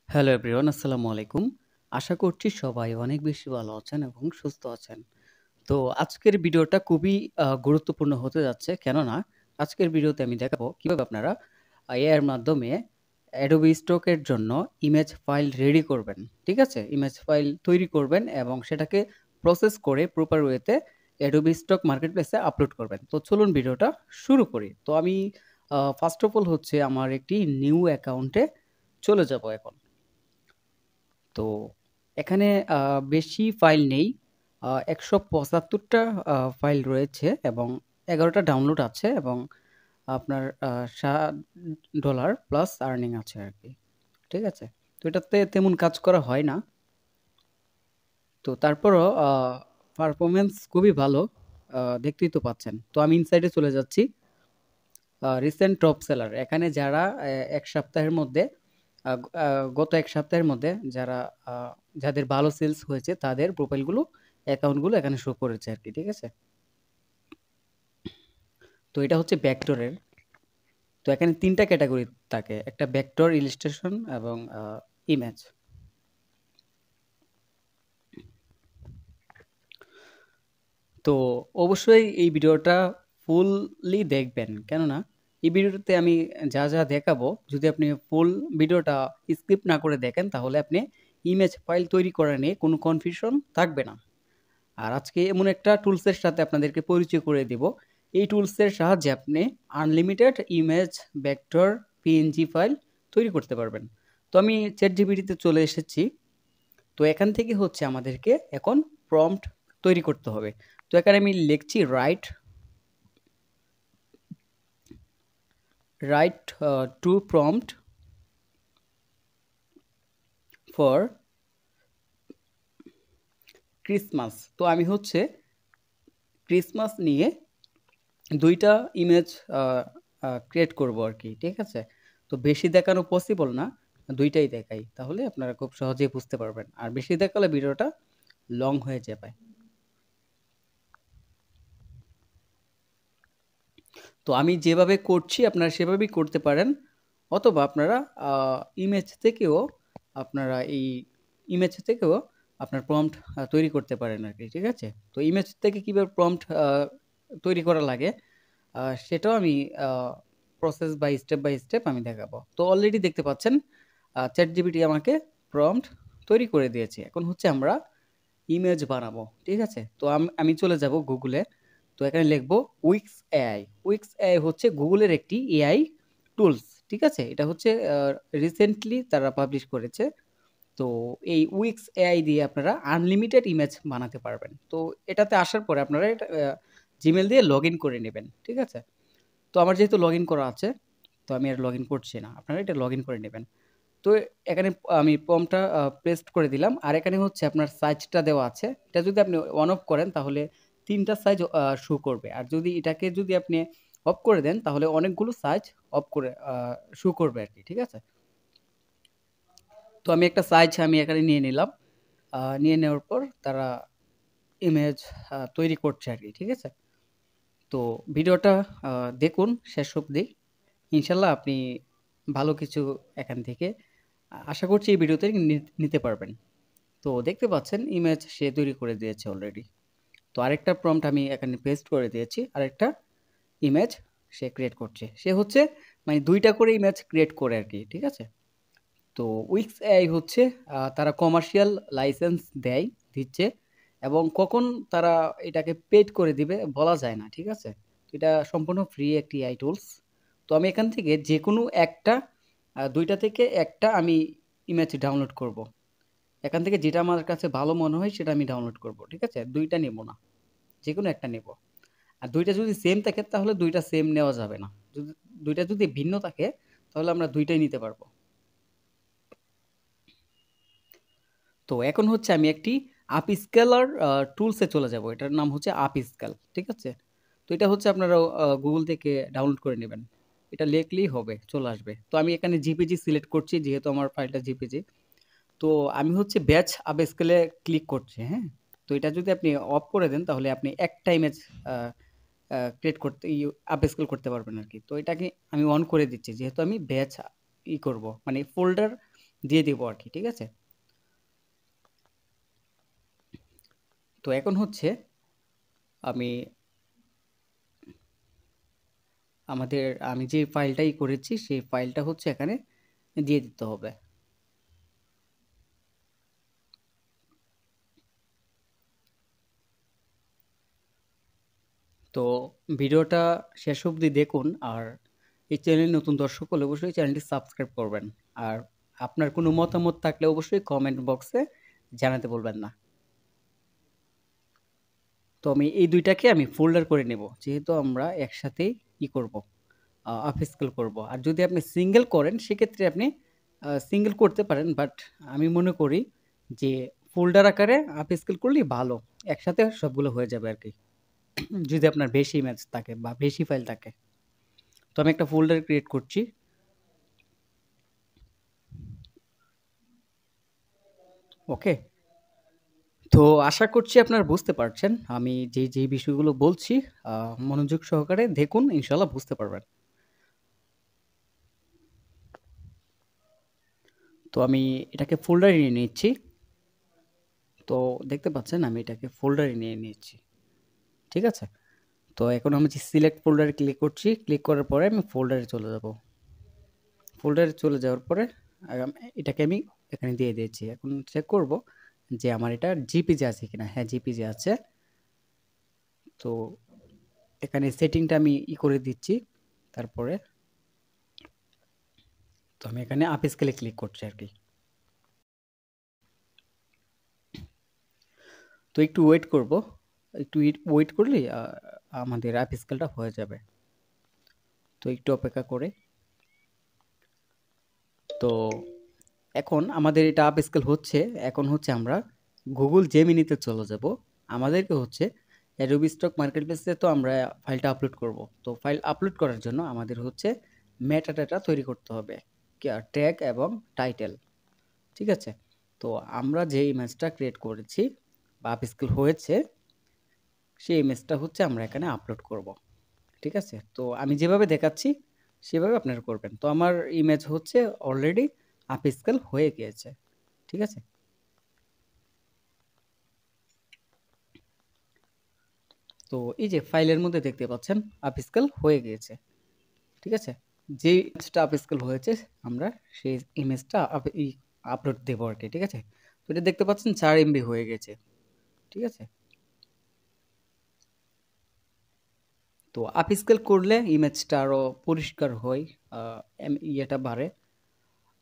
Hello everyone, আসসালামু আলাইকুম। আশা করছি সবাই অনেক বেশি ভালো আছেন এবং সুস্থ আছেন। তো আজকের ভিডিওটা খুবই গুরুত্বপূর্ণ হতে যাচ্ছে। কেননা আজকের ভিডিওতে আমি দেখাবো কিভাবে আপনারা এআই এর মাধ্যমে Adobe Stock এর জন্য ইমেজ ফাইল রেডি করবেন। ঠিক আছে? ইমেজ ফাইল তৈরি করবেন এবং সেটাকে প্রসেস করে প্রপার ওয়েতে Adobe Stock মার্কেটপ্লেসে আপলোড করবেন। তো চলুন ভিডিওটা শুরু করি। তো আমি ফার্স্ট অফ অল হচ্ছে আমার একটি নিউ অ্যাকাউন্টে চলে যাবো এখন। তো এখানে আ বেশি ফাইল নেই। ১৭৫ টা ফাইল রয়েছে এবং ১১ টা ডাউনলোড আছে এবং আপনার $7 প্লাস আর্নিং আছে আরকি। ঠিক আছে? তো এটাতে তেমন কাজ করা হয় না। তো তারপরও পারফরম্যান্স খুবই ভালো। দেখতেই তো পাচ্ছেন। তো আমি ইনসাইডে চলে যাচ্ছি। রিসেন্ট টপ সেলার এখানে যারা ১ সপ্তাহের মধ্যে আ আ গত ১ সপ্তাহের মধ্যে যারা আ যাদের ভালো সেলস হয়েছে তাদের প্রোফাইলগুলো, অ্যাকাউন্টগুলো এখানে শো করেছে আরকি। ঠিক আছে? তো এটা হচ্ছে ভেক্টরের। তো এখানে ৩ টা ক্যাটেগরি থাকে। একটা ভেক্টর, ইলাস্ট্রেশন এবং ইমেজ। তো অবশ্যই এই ভিডিওটা ফুললি দেখবেন। কেননা এই ভিডিওটাতে আমি যা দেখাবো যদি আপনি ফুল ভিডিওটা স্কিপ না করে দেখেন তাহলে আপনি ইমেজ ফাইল তৈরি করা নিয়ে কোনো কনফিউশন থাকবে না। আর আজকে এমন একটা টুলসের সাথে আপনাদেরকে পরিচয় করে দিব। এই টুলসের সাহায্যে আপনি unlimited image, vector, PNG file তৈরি করতে পারবেন। তো আমি ChatGPT তে চলে এসেছি। তো এখান থেকে হচ্ছে আমাদেরকে এখন প্রম্পট তৈরি করতে হবে। তো এখানে আমি লিখছি right two prompt for Christmas. তো আমি হচ্ছে ক্রিসমাস নিয়ে ২ টা ইমেজ আ আ ক্রিয়েট করব আরকি। ঠিক আছে? তো বেশি দেখানো পসিবল না। ২ টাই দেখাই। তাহলে আপনারা খুব সহজেই বুঝতে পারবেন। আর বেশি দেখালে ভিডিওটা লং হয়ে যাবে। তো আমি যেভাবে করছি আপনারা সেভাবেই করতে পারেন। অথবা আপনারা আ ইমেজ থেকেও আপনারা এই ইমেজ থেকেও আপনার প্রম্পট তৈরি করতে পারেন আরকি। ঠিক আছে? তো ইমেজ থেকে কিভাবে প্রম্পট তৈরি করা লাগে সেটাও আমি আ প্রসেস বাই স্টেপ আমি দেখাবো। তো অলরেডি দেখতে পাচ্ছেন ChatGPT আমাকে প্রম্পট তৈরি করে দিয়েছে। এখন হচ্ছে আমরা ইমেজ বানাবো। ঠিক আছে? তো আমি চলে যাব Google এ। তো এখানে লিখব Wix AI। Wix AI হচ্ছে Google এর একটি AI টুলস। ঠিক আছে? এটা হচ্ছে রিসেন্টলি তারা পাবলিশ করেছে। তো এই Wix AI দিয়ে আপনারা আনলিমিটেড ইমেজ বানাতে পারবেন। তো এটাতে আসার পরে আপনারা এটা Gmail দিয়ে লগইন করে নেবেন। ঠিক আছে? তো আমার যেহেতু লগইন করা আছে, তো আমি আর লগইন করছি না। আপনারা এটা লগইন করে নেবেন। তো এখানে আমি প্রম্পটটা পেস্ট করে দিলাম। আর এখানে হচ্ছে আপনার সাইজটা দেওয়া আছে। এটা যদি আপনি অন অফ করেন তাহলে ৩ টা সাইজ শো করবে। আর যদি আপনি অফ করে দেন তাহলে অনেকগুলো সাইজ অফ করে শো করবে আরকি। ঠিক আছে? তো আমি একটা সাইজ আমি এখানে নিয়ে নিলাম। নিয়ে নেওয়ার পর তারা ইমেজ তৈরি করছে আরকি। ঠিক আছে? তো ভিডিওটা আ দেখুন শেষ অবধি। ইনশাআল্লাহ আপনি ভালো কিছু এখান থেকে আশা করছি এই ভিডিওতে নিতে পারবেন। তো দেখতে পাচ্ছেন ইমেজ সে তৈরি করে দিয়েছে অলরেডি। তো আরেকটা প্রম্পট আমি এখানে পেস্ট করে দিয়েছি। আরেকটা ইমেজ সে ক্রিয়েট করছে। সে হচ্ছে মানে ২ টা করে ইমেজ ক্রিয়েট করে আরকি। ঠিক আছে? তো Wix AI হচ্ছে তারা কমার্শিয়াল লাইসেন্স দিচ্ছে এবং কখন তারা এটাকে পেইড করে দিবে বলা যায় না। ঠিক আছে? তো এটা সম্পূর্ণ ফ্রি একটি AI টুলস। তো আমি এখান থেকে যেকোনো একটা ২ টা থেকে একটা আমি ইমেজ ডাউনলোড করব। এখান থেকে যেটা আমার কাছে ভালো মনে হয় সেটা আমি ডাউনলোড করব। ঠিক আছে? ২ টা নেব না। যেকোনো একটা নেব। আর ২ টা যদি সেম থাকে তাহলে ২ টা সেম নেওয়া যাবে না। ২ টা যদি ভিন্ন থাকে তাহলে আমরা ২ টাই নিতে পারব। তো এখন হচ্ছে আমি একটি আপস্কেলার টুলসে চলে যাব। এটার নাম হচ্ছে আপস্কেল। ঠিক আছে? তো এটা হচ্ছে আপনারা Google থেকে ডাউনলোড করে নিবেন। এটা লিখলেই হবে, চলে আসবে। তো আমি এখানে জিপিজি সিলেক্ট করছি যেহেতু আমার ফাইলটা জিপিজি। তো আমি হচ্ছে ব্যাচ আপস্কেলে ক্লিক করছি, হ্যাঁ? তো এটা যদি আপনি অফ করে দেন তাহলে আপনি একটা ইমেজ আ আ ক্রিয়েট করতে আপস্কেল করতে পারবেন আরকি। তো এটাকে আমি অন করে দিচ্ছি যেহেতু আমি ব্যাচ করব। মানে ফোল্ডার দিয়ে দেবো আরকি, ঠিক আছে? তো এখন হচ্ছে আমি আমি যে ফাইলটাই করেছি সেই ফাইলটা হচ্ছে এখানে দিয়ে দিতে হবে। তো ভিডিওটা শেষ অবধি দেখুন, আর এই চ্যানেলে নতুন দর্শক হলে অবশ্যই চ্যানেলটি সাবস্ক্রাইব করবেন। আর আপনার কোনো মতামত থাকলে অবশ্যই কমেন্ট বক্সে জানাতে বলবেন না। তো আমি এই ২ টাকে আমি ফোল্ডার করে নেব। যেহেতু আমরা একসাথেই করব, আপ স্কেল করব। আর যদি আপনি সিঙ্গেল করেন সেক্ষেত্রে আপনি সিঙ্গেল করতে পারেন। বাট আমি মনে করি যে ফোল্ডার আকারে আপ স্কেল করলেই ভালো। একসাথে সবগুলো হয়ে যাবে আরকি। যদি আপনার বেশি ইমেজ থাকে বা বেশি ফাইল থাকে। তো আমি একটা ফোল্ডার ক্রিয়েট করছি। ওকে? তো আশা করছি আপনারা বুঝতে পারছেন। আমি যেই বিষয়গুলো বলছি আ মনোযোগ সহকারে দেখুন, ইনশাআল্লাহ বুঝতে পারবেন। তো আমি এটাকে ফোল্ডারে নিয়ে নিচ্ছি। তো দেখতে পাচ্ছেন আমি এটাকে ফোল্ডারে নিয়ে নিচ্ছি। ঠিক আছে? তো এখন আমি যে সিলেক্ট ফোল্ডারে ক্লিক করছি। ক্লিক করার পরে আমি ফোল্ডারে চলে যাব। ফোল্ডারে চলে যাওয়ার পরে এটাকে আমি এখানে দিয়ে দিয়েছি। এখন চেক করব যে আমার এটা জিপিজি আছে কিনা। হ্যাঁ, জিপিজি আছে। তো এখানে সেটিংটা আমি করে দিচ্ছি। তারপরে তো আমি এখানে আপ স্কেলে ক্লিক করছি আরকি। তো একটু ওয়েট করব। একটু ওয়েট করলেই আমাদের আপ স্কেলটা হয়ে যাবে। তো একটু অপেক্ষা করে। তো এখন আমাদের এটা আপ স্কেল হচ্ছে। এখন হচ্ছে আমরা গুগল জেমিনিতে চলে যাব। আমাদেরকে হচ্ছে অ্যাডোবি স্টক মার্কেটপ্লেসে তো আমরা ফাইলটা আপলোড করব। তো ফাইল আপলোড করার জন্য আমাদের হচ্ছে মেটা ডেটা তৈরি করতে হবে। ট্যাগ এবং টাইটেল। ঠিক আছে? তো আমরা যে ইমেজটা ক্রিয়েট করেছি বা আপ স্কেল হয়েছে, সেই ইমেজটা হচ্ছে আমরা এখানে আপলোড করব। ঠিক আছে? তো আমি যেভাবে দেখাচ্ছি সেভাবে আপনারা করবেন। তো আমার ইমেজ হচ্ছে অলরেডি আপ স্কেল হয়ে গিয়েছে। ঠিক আছে? তো এই যে ফাইলের মধ্যে দেখতে পাচ্ছেন আপ স্কেল হয়ে গিয়েছে। ঠিক আছে? যেই ইমেজটা আপ স্কেল হয়েছে আমরা সেই ইমেজটা আপলোড দেব আরকি। ঠিক আছে? তো এটা দেখতে পাচ্ছেন ৪ এমবি হয়ে গেছে। ঠিক আছে? তো আপ স্কেল করলে ইমেজটা আরো পরিষ্কার হয়। আ ইয়েটা বাড়ে।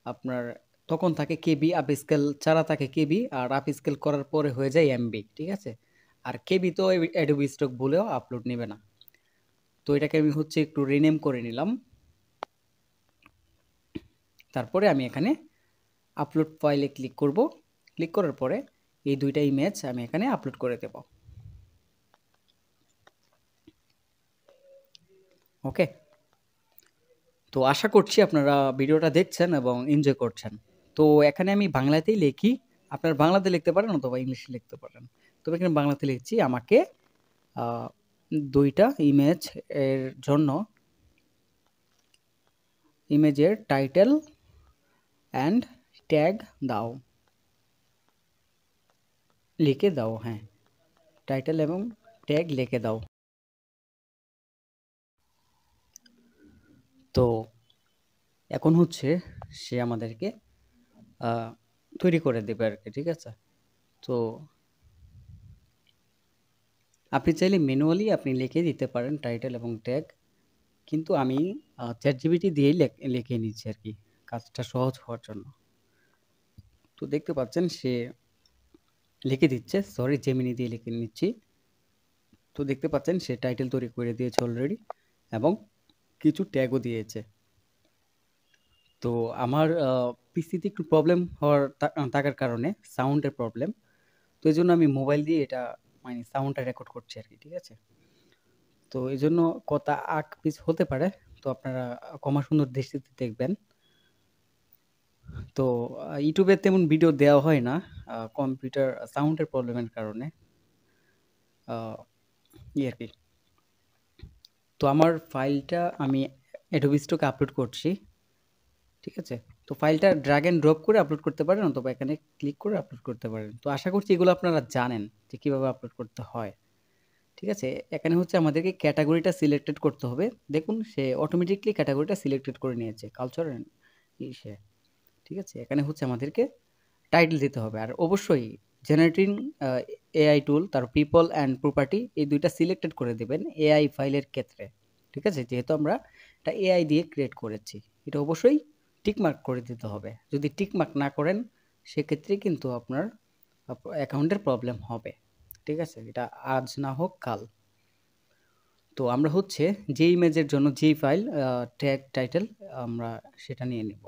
আপনার তখন থাকে কেবি, আপ স্কেল ছাড়া থাকে কেবি, আর আপ স্কেল করার পরে হয়ে যায় এমবি। ঠিক আছে? আর কেবি তো অ্যাডোবি স্টক বলেও আপলোড নেবে না। তো এটাকে আমি হচ্ছে একটু রিনেম করে নিলাম। তারপরে আমি এখানে আপলোড ফাইলে ক্লিক করব। ক্লিক করার পরে এই ২ টা ইমেজ আমি এখানে আপলোড করে দেব। ওকে? তো আশা করছি আপনারা ভিডিওটা দেখছেন এবং এনজয় করছেন। তো এখানে আমি বাংলাতেই লিখি। আপনারা বাংলাতে লিখতে পারেন অথবা ইংলিশে লিখতে পারেন। তবে এখানে বাংলাতে লিখছি, আমাকে আ ২ টা ইমেজ এর জন্য ইমেজের টাইটেল অ্যান্ড ট্যাগ দাও। লিখে দাও, হ্যাঁ। টাইটেল এবং ট্যাগ লিখে দাও। তো এখন হচ্ছে সে আমাদেরকে আ তৈরি করে দেবে আরকি। ঠিক আছে? তো আপনি চাইলে ম্যানুয়ালি আপনি লিখে দিতে পারেন টাইটেল এবং ট্যাগ। কিন্তু আমি ChatGPT দিয়েই লিখিয়ে নিচ্ছি আরকি, কাজটা সহজ হওয়ার জন্য। তো দেখতে পাচ্ছেন সে লিখে দিচ্ছে। সরি, জেমিনি দিয়ে লিখে নিচ্ছি। তো দেখতে পাচ্ছেন সে টাইটেল তৈরি করে দিয়েছে অলরেডি এবং কিছু ট্যাগও দিয়েছে। তো আমার পিসিতে একটু প্রবলেম হওয়ার থাকার কারণে সাউন্ডের প্রবলেম। তো এজন্য আমি মোবাইল দিয়ে এটা মানে সাউন্ডটা রেকর্ড করছি আরকি। ঠিক আছে? তো এজন্য কথা আগ-পিছ হতে পারে। তো আপনারা ক্ষমা সুন্দর দৃষ্টিতে দেখবেন। তো YouTube এ তেমন ভিডিও দেওয়া হয় না। কম্পিউটার সাউন্ডের প্রবলেমের কারণে। আ আরকি। তো আমার ফাইলটা আমি Adobe Stock এ আপলোড করছি। ঠিক আছে? তো ফাইলটা ড্র্যাগ অ্যান্ড ড্রপ করে আপলোড করতে পারেন অথবা এখানে ক্লিক করে আপলোড করতে পারেন। তো আশা করছি এগুলো আপনারা জানেন যে কীভাবে আপলোড করতে হয়। ঠিক আছে? এখানে হচ্ছে আমাদেরকে ক্যাটাগরিটা সিলেক্টেড করতে হবে। দেখুন সে অটোমেটিক্যালি ক্যাটাগরিটা সিলেক্টেড করে নিয়েছে কালচার অ্যান্ড ইসে। ঠিক আছে? এখানে হচ্ছে আমাদেরকে টাইটেল দিতে হবে। আর অবশ্যই জেনারেটিং এআই টুল, তার পিপল অ্যান্ড প্রপার্টি এই ২টা সিলেক্টেড করে দিবেন এআই ফাইলের ক্ষেত্রে। ঠিক আছে? যেহেতু আমরা এটা এআই দিয়ে ক্রিয়েট করেছি। এটা অবশ্যই টিক মার্ক করে দিতে হবে। যদি টিক মার্ক না করেন সেক্ষেত্রে কিন্তু আপনার অ্যাকাউন্টের প্রবলেম হবে। ঠিক আছে? এটা আজ না হোক কাল। তো আমরা হচ্ছে যে ইমেজের জন্য যেই ফাইল ট্যাগ টাইটেল আমরা সেটা নিয়ে নিব।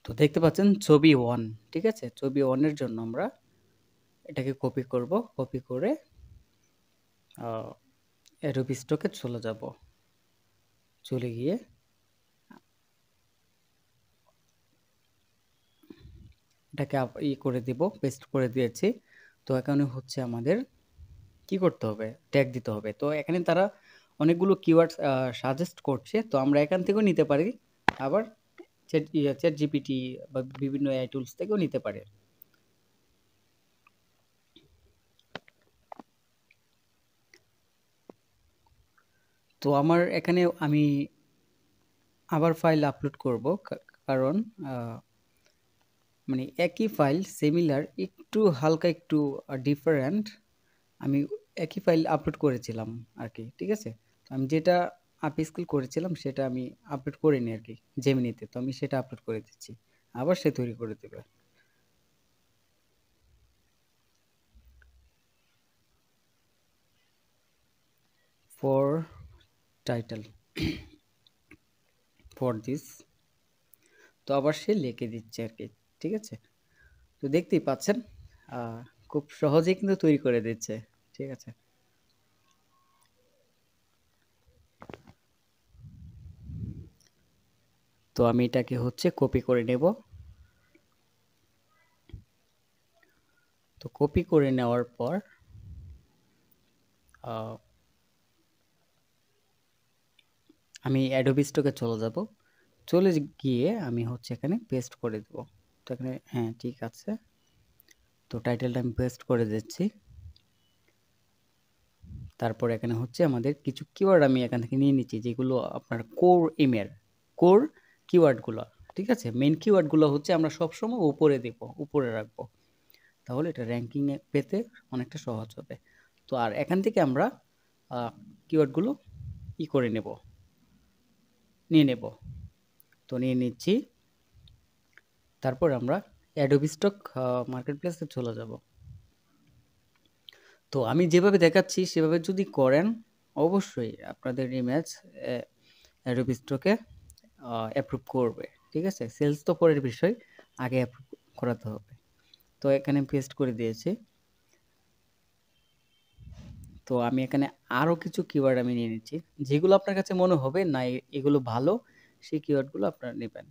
তো দেখতে পাচ্ছেন ছবি 1, ঠিক আছে? ছবি 1 এর জন্য আমরা এটাকে কপি করব। কপি করে অ্যাডোবি স্টকে চলে যাব। চলে গিয়ে এটাকে করে দিব, পেস্ট করে দিয়েছি। তো এখানে হচ্ছে আমাদের কি করতে হবে? ট্যাগ দিতে হবে। তো এখানে তারা অনেকগুলো কিওয়ার্ডস সাজেস্ট করছে। তো আমরা এখান থেকেও নিতে পারি। আবার ChatGPT বা বিভিন্ন এআই টুলস থেকেও নিতে পারি। তো আমার এখানে আমি আবার ফাইল আপলোড করব কারণ মানে একই ফাইল সিমিলার একটু হালকা একটু ডিফারেন্ট আমি একই ফাইল আপলোড করেছিলাম আর কি। ঠিক আছে? তো আমি যেটা আপস্কেল করেছিলাম সেটা আমি আপলোড করিনি আর কি জেমিনিতে। তো আমি সেটা আপলোড করে দিচ্ছি। আবার সে তৈরি করে দেবে। For title for this. তো আবার সে লিখে দিচ্ছে আর কি। ঠিক আছে? তো দেখতেই পাচ্ছেন খুব সহজেই কিন্তু তৈরি করে দিচ্ছে। ঠিক আছে? তো আমি এটাকে হচ্ছে কপি করে নেব। তো কপি করে নেওয়ার পর আমি অ্যাডোবি স্টকে চলে যাব। চলে গিয়ে আমি হচ্ছে এখানে পেস্ট করে দেব। তো এখানে হ্যাঁ ঠিক আছে। তো টাইটেলটা আমি পেস্ট করে দিচ্ছি। তারপর এখানে হচ্ছে আমাদের কিছু কিওয়ার্ড আমি এখান থেকে নিয়ে নিচ্ছি যেগুলো আপনার কোর কিওয়ার্ডগুলো। ঠিক আছে? মেইন কিওয়ার্ডগুলো হচ্ছে আমরা সবসময় উপরে দেব, উপরে রাখবো। তাহলে এটা র্যাঙ্কিংয়ে পেতে অনেকটা সহজ হবে। তো আর এখান থেকে আমরা কিওয়ার্ডগুলো করে নিয়ে নেব। তো নিয়ে নিচ্ছি। তারপর আমরা অ্যাডোবি স্টক মার্কেটপ্লেসে চলে যাব। তো আমি যেভাবে দেখাচ্ছি সেভাবে যদি করেন অবশ্যই আপনাদের ইমেজ অ্যাডোবি স্টকে অ্যাপ্রুভ করবে। ঠিক আছে? সেলস তো পরের বিষয়, আগে অ্যাপ্রুভ করাতে হবে। তো এখানে পেস্ট করে দিয়েছি। তো আমি এখানে আরও কিছু কিওয়ার্ড আমি নিয়ে নিচ্ছি যেগুলো আপনার কাছে মনে হবে না এগুলো ভালো, সেই কিওয়ার্ডগুলো আপনারা নেবেন।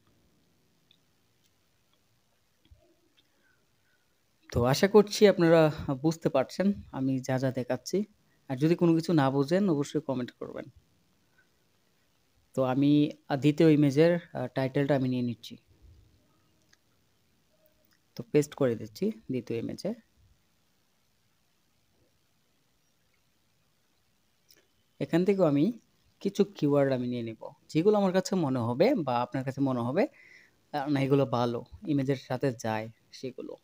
তো আশা করছি আপনারা বুঝতে পারছেন আমি যা যা দেখাচ্ছি। আর যদি কোনো কিছু না বুঝেন অবশ্যই কমেন্ট করবেন। তো আমি দ্বিতীয় ইমেজের টাইটেলটা আমি নিয়ে নিচ্ছি। তো পেস্ট করে দিচ্ছি দ্বিতীয় ইমেজে। এখান থেকেও আমি কিছু কিওয়ার্ড আমি নিয়ে নিব যেগুলো আমার কাছে মনে হবে বা আপনার কাছে মনে হবে না এগুলো ভালো, ইমেজের সাথে যায় সেগুলো।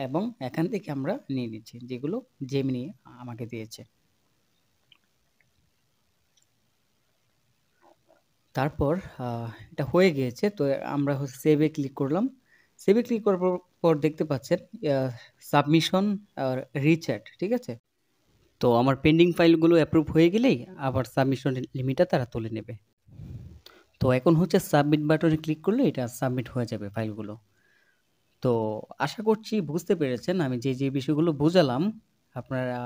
এবং এখান থেকে আমরা নিয়ে নিচ্ছি যেগুলো জেমিনি আমাকে দিয়েছে। তারপর এটা হয়ে গিয়েছে। তো আমরা সেভে ক্লিক করলাম। সেভে ক্লিক করার পর দেখতে পাচ্ছেন সাবমিশন আর রিচ্যাট। ঠিক আছে? তো আমার পেন্ডিং ফাইলগুলো অ্যাপ্রুভ হয়ে গেলেই আবার সাবমিশন লিমিটটা তারা তুলে নেবে। তো এখন হচ্ছে সাবমিট বাটনে ক্লিক করলে এটা সাবমিট হয়ে যাবে ফাইলগুলো। তো আশা করছি বুঝতে পেরেছেন আমি যে বিষয়গুলো বোঝালাম আপনারা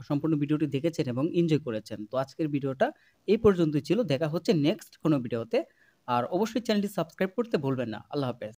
সম্পূর্ণ ভিডিওটি দেখেছেন এবং এনজয় করেছেন। তো আজকের ভিডিওটা এই পর্যন্তই ছিল। দেখা হচ্ছে নেক্সট কোনো ভিডিওতে। আর অবশ্যই চ্যানেলটি সাবস্ক্রাইব করতে ভুলবেন না। আল্লাহ হাফেজ।